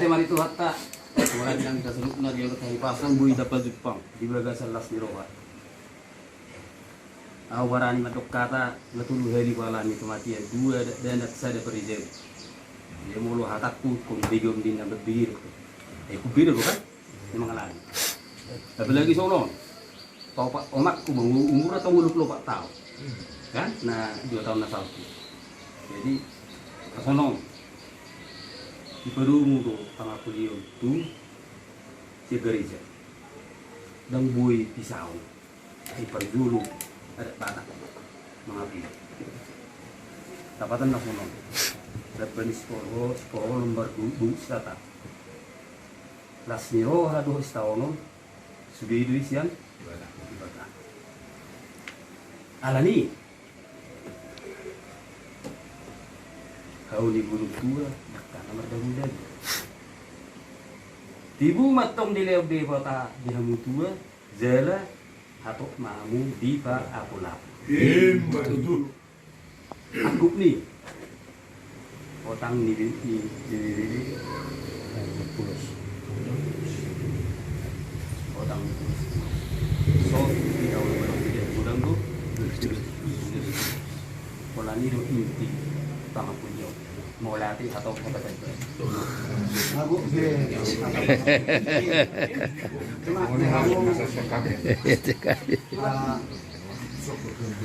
mari tu hatta orang yang kita seluk na dia kata pasang bui dapat Jepang di bagasan las di roha. Awarani matok kata letulu heli wala ni kematian dua dan saya perijem. Dia mulu hatakku kung bigom din yang berbir. Kubir kan? Memang lagi. Tapi lagi sono. Pak omakku umur atau 24 tahun. Kan? Nah, 2 tahun asal. Jadi sono di Perumu tuh tengah kuliah itu si gereja dan bui pisau di dulu ada tanah mengapi tapatan nak sono dapat sekolah nomor 2 sata las niro hadu istawono sudah itu isian alani kau di gunung tua nomor dahudan tibu matong di lew di kota di hamu tua zala atau mamu di ba apula aku nih otang di pulos otang so di awal udang tuh pola ni do inti tama punya mau latih atau apa saja. Aku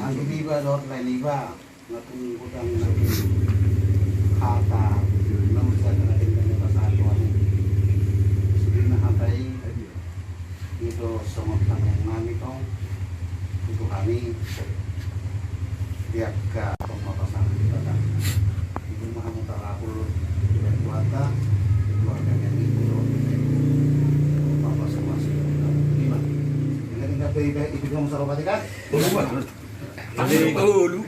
ang iba dot lain iba ngatung utang kata namun saya natin dengan pasatuan sudah nahatay itu semua tanggung kami kong itu kami tiap ke pematasan kita kan itu mah mutalakul dengan keluarga keluarganya itu apa sama sih gimana dengan tidak itu kamu sarobati kan jadi itu lu